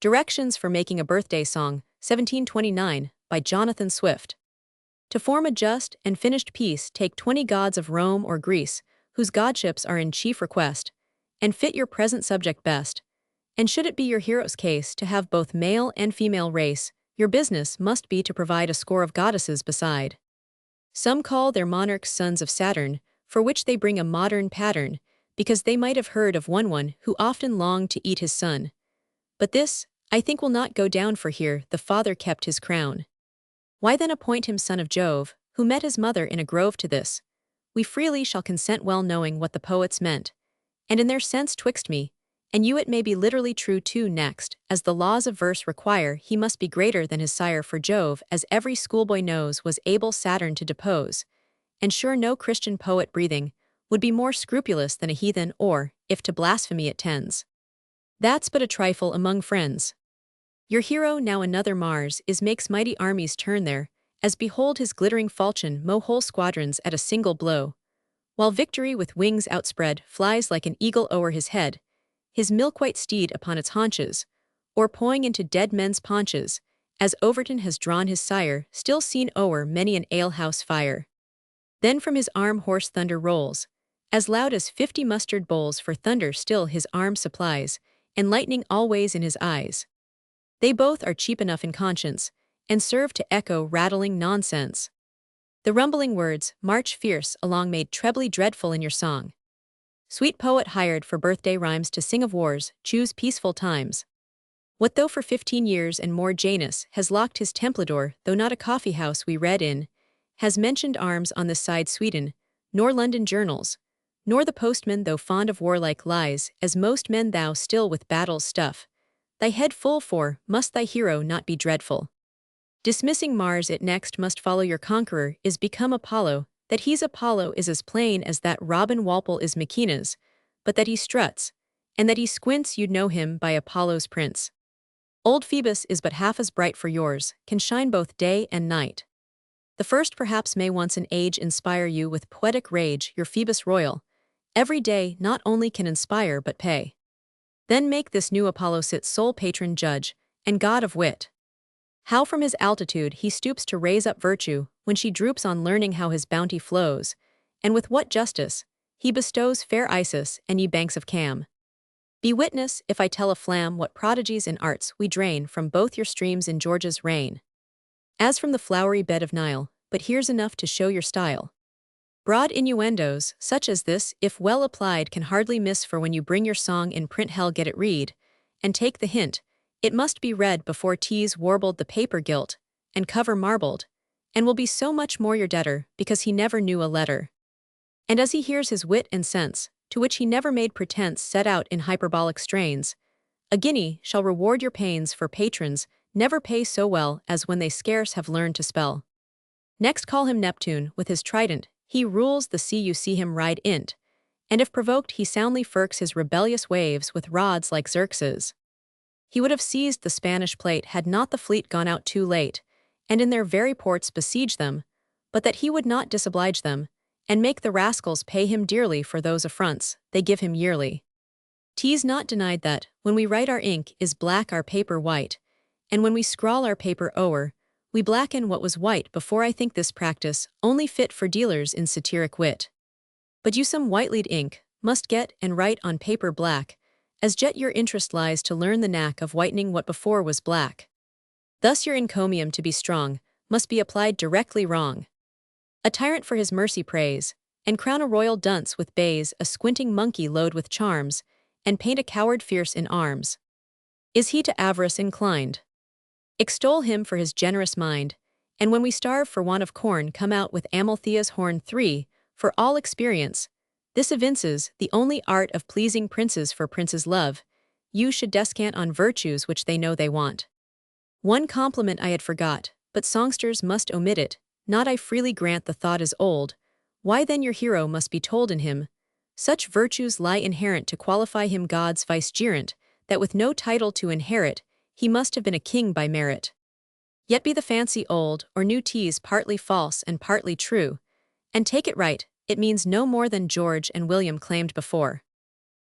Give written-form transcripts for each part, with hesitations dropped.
Directions for Making a Birthday Song, 1729, by Jonathan Swift. To form a just and finished piece, take 20 gods of Rome or Greece, whose godships are in chief request, and fit your present subject best. And should it be your hero's case to have both male and female race, your business must be to provide a score of goddesses beside. Some call their monarchs sons of Saturn, for which they bring a modern pattern, because they might have heard of one who often longed to eat his son. But this, I think, will not go down, for here the father kept his crown. Why then appoint him son of Jove, who met his mother in a grove? To this we freely shall consent, well knowing what the poets meant, and in their sense twixt me and you it may be literally true too. Next, as the laws of verse require, he must be greater than his sire, for Jove, as every schoolboy knows, was able Saturn to depose, and sure no Christian poet breathing would be more scrupulous than a heathen, or, if to blasphemy it tends, that's but a trifle among friends. Your hero now another Mars is, makes mighty armies turn there, as behold his glittering falchion mow whole squadrons at a single blow, while victory with wings outspread flies like an eagle o'er his head, his milk-white steed upon its haunches, or pawing into dead men's paunches, as Overton has drawn his sire, still seen o'er many an alehouse fire. Then from his arm hoarse thunder rolls, as loud as 50 mustard bowls, for thunder still his arm supplies, and lightning always in his eyes. They both are cheap enough in conscience, and serve to echo rattling nonsense. The rumbling words march fierce along, made trebly dreadful in your song. Sweet poet hired for birthday rhymes, to sing of wars, choose peaceful times. What though for 15 years and more Janus has locked his Templador, though not a coffee house we read in has mentioned arms on this side Sweden, nor London journals, nor the postman, though fond of warlike lies, as most men, thou still with battle's stuff thy head full, for must thy hero not be dreadful? Dismissing Mars, it next must follow your conqueror is become Apollo. That he's Apollo is as plain as that Robin Walpole is Maecenas, but that he struts, and that he squints, you'd know him by Apollo's prince. Old Phoebus is but half as bright, for yours can shine both day and night. The first perhaps may once an age inspire you with poetic rage, your Phoebus royal, every day not only can inspire but pay. Then make this new Apollo sit sole patron judge, and god of wit. How from his altitude he stoops to raise up virtue, when she droops on learning how his bounty flows, and with what justice he bestows fair Isis and ye banks of Cam. Be witness, if I tell a flam, what prodigies in arts we drain from both your streams in George's reign, as from the flowery bed of Nile. But here's enough to show your style. Broad innuendos, such as this, if well applied, can hardly miss, for when you bring your song in print, hell get it read, and take the hint, it must be read before tea's warbled, the paper gilt, and cover marbled, and will be so much more your debtor, because he never knew a letter. And as he hears his wit and sense, to which he never made pretense, set out in hyperbolic strains, a guinea shall reward your pains, for patrons never pay so well as when they scarce have learned to spell. Next call him Neptune, with his trident he rules the sea, you see him ride int, and if provoked he soundly firks his rebellious waves with rods like Xerxes. He would have seized the Spanish plate had not the fleet gone out too late, and in their very ports besieged them, but that he would not disoblige them, and make the rascals pay him dearly for those affronts they give him yearly. 'Tis not denied that, when we write, our ink is black, our paper white, and when we scrawl our paper o'er, we blacken what was white before. I think this practice only fit for dealers in satiric wit. But you some white-lead ink must get and write on paper black, as jet your interest lies to learn the knack of whitening what before was black. Thus your encomium, to be strong, must be applied directly wrong. A tyrant for his mercy praise, and crown a royal dunce with bays, a squinting monkey load with charms, and paint a coward fierce in arms. Is he to avarice inclined? Extol him for his generous mind, and when we starve for want of corn, come out with Amalthea's horn 3, for all experience. This evinces the only art of pleasing princes, for princes love you should descant on virtues which they know they want. One compliment I had forgot, but songsters must omit it, not I freely grant the thought is old, why then your hero must be told in him such virtues lie inherent to qualify him God's vicegerent, that with no title to inherit, he must have been a king by merit. Yet be the fancy old or new, 'tis partly false and partly true, and take it right, it means no more than George and William claimed before.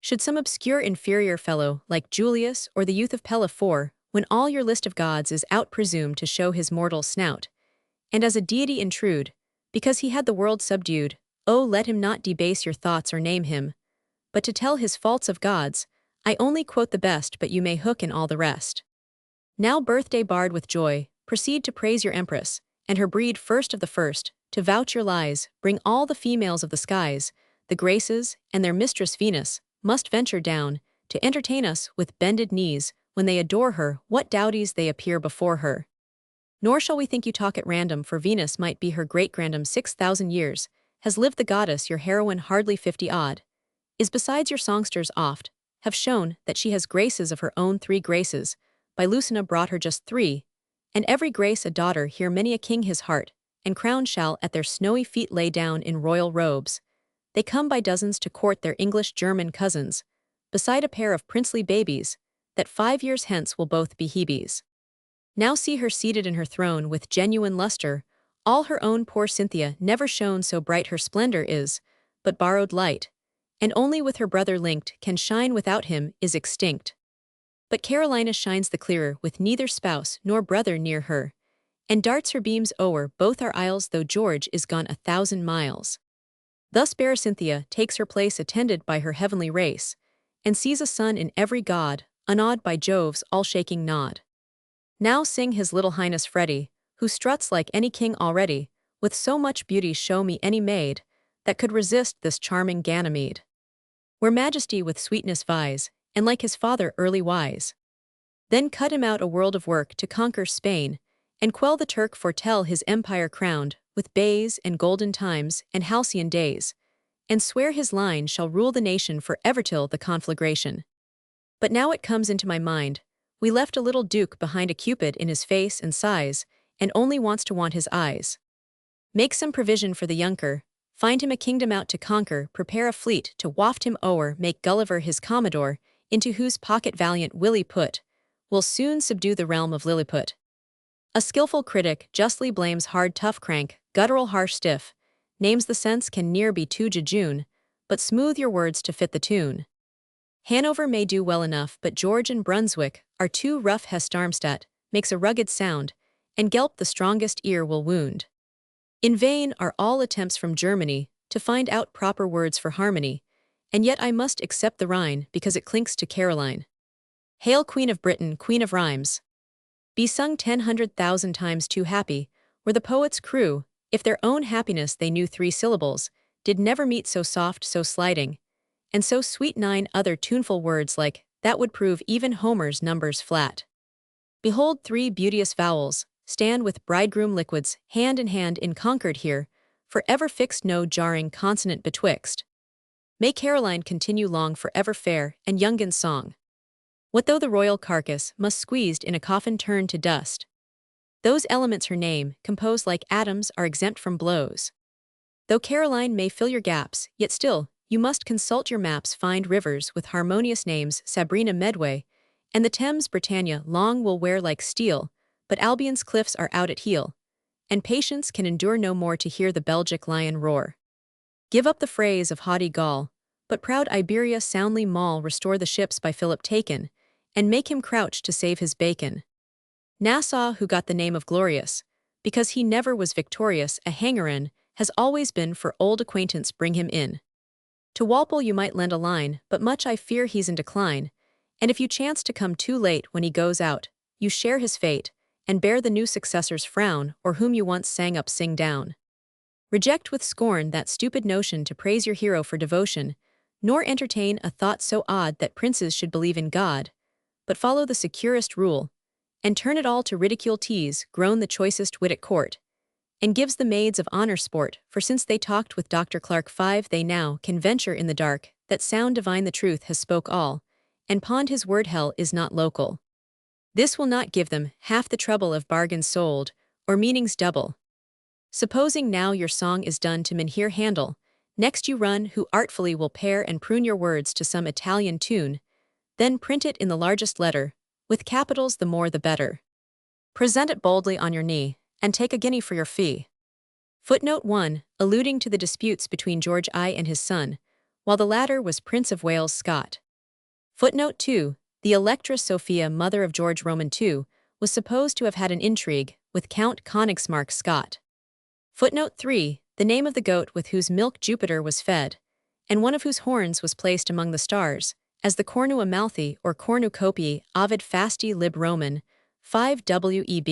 Should some obscure inferior fellow, like Julius or the youth of Pella 4, when all your list of gods is out presumed to show his mortal snout, and as a deity intrude, because he had the world subdued, oh let him not debase your thoughts or name him, but to tell his faults of gods, I only quote the best but you may hook in all the rest. Now birthday bard with joy, proceed to praise your empress, and her breed first of the first, to vouch your lies, bring all the females of the skies, the Graces, and their mistress Venus, must venture down, to entertain us with bended knees, when they adore her, what dowdies they appear before her. Nor shall we think you talk at random, for Venus might be her great-grandam 6,000 years, has lived the goddess your heroine hardly 50 odd, is besides your songsters oft, have shown that she has graces of her own 3 graces, by Lucina brought her just 3, and every grace a daughter here many a king his heart, and crown shall at their snowy feet lay down in royal robes. They come by dozens to court their English-German cousins, beside a pair of princely babies, that 5 years hence will both be Hebes. Now see her seated in her throne with genuine luster, all her own poor Cynthia never shone so bright her splendor is, but borrowed light, and only with her brother linked can shine without him is extinct. But Carolina shines the clearer with neither spouse nor brother near her, and darts her beams o'er both our isles though George is gone 1,000 miles. Thus bare Cynthia takes her place attended by her heavenly race, and sees a son in every god, unawed by Jove's all-shaking nod. Now sing his little highness Freddie, who struts like any king already, with so much beauty show me any maid, that could resist this charming Ganymede. Where majesty with sweetness vies, and like his father early wise. Then cut him out a world of work to conquer Spain, and quell the Turk foretell his empire crowned, with bays and golden times and halcyon days, and swear his line shall rule the nation for ever till the conflagration. But now it comes into my mind, we left a little duke behind a Cupid in his face and size, and only wants to want his eyes. Make some provision for the younker, find him a kingdom out to conquer, prepare a fleet to waft him o'er, make Gulliver his commodore, into whose pocket valiant Willie put, will soon subdue the realm of Lilliput. A skillful critic justly blames hard tough crank, guttural harsh stiff, names the sense can ne'er be too jejune, but smooth your words to fit the tune. Hanover may do well enough, but George and Brunswick are too rough. Hesse-Darmstadt makes a rugged sound, and Gelb the strongest ear will wound. In vain are all attempts from Germany to find out proper words for harmony, and yet I must accept the Rhine because it clinks to Caroline. Hail Queen of Britain, Queen of Rhymes! Be sung 10,100,000 times too happy, were the poet's crew, if their own happiness they knew 3 syllables, did never meet so soft, so sliding, and so sweet 9 other tuneful words like, that would prove even Homer's numbers flat. Behold 3 beauteous vowels, stand with bridegroom liquids, hand in concord here, for ever fixed no jarring consonant betwixt. May Caroline continue long for ever fair, and young in song. What though the royal carcass must squeezed in a coffin turn to dust? Those elements her name, composed like atoms, are exempt from blows. Though Caroline may fill your gaps, yet still, you must consult your maps, find rivers with harmonious names, Sabrina Medway, and the Thames Britannia long will wear like steel, but Albion's cliffs are out at heel, and patience can endure no more to hear the Belgic lion roar. Give up the phrase of haughty Gaul, but proud Iberia soundly maul, restore the ships by Philip taken, and make him crouch to save his bacon. Nassau, who got the name of glorious, because he never was victorious, a hanger-in, has always been for old acquaintance bring him in. To Walpole you might lend a line, but much I fear he's in decline, and if you chance to come too late when he goes out, you share his fate, and bear the new successor's frown, or whom you once sang up sing down. Reject with scorn that stupid notion to praise your hero for devotion, nor entertain a thought so odd that princes should believe in God, but follow the securest rule, and turn it all to ridicule. Tease grown the choicest wit at court, and gives the maids of honor sport, for since they talked with Dr. Clark 5 they now can venture in the dark, that sound divine the truth has spoke all, and pawned his word hell is not local. This will not give them half the trouble of bargains sold, or meanings double. Supposing now your song is done to Mynheer Handel, next you run who artfully will pare and prune your words to some Italian tune, then print it in the largest letter, with capitals the more the better. Present it boldly on your knee, and take a guinea for your fee. Footnote 1, alluding to the disputes between George I and his son, while the latter was Prince of Wales Scott. Footnote 2, The Electress Sophia, mother of George Roman II, was supposed to have had an intrigue with Count Königsmarck Scott. Footnote 3. The name of the goat with whose milk Jupiter was fed, and one of whose horns was placed among the stars, as the cornu amalthi or cornucopii Ovid Fasti lib Roman, 5 Web.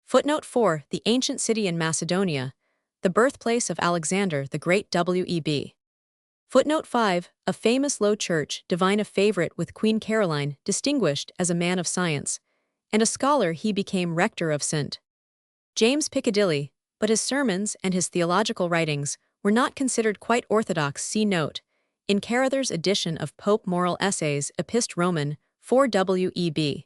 Footnote 4. The ancient city in Macedonia, the birthplace of Alexander the Great Web. Footnote 5. A famous low church divine, a favorite with Queen Caroline, distinguished as a man of science, and a scholar, he became rector of St. James Piccadilly, but his sermons and his theological writings were not considered quite orthodox. See note in Carather's edition of Pope Moral Essays, Epist. Roman, 4 Web.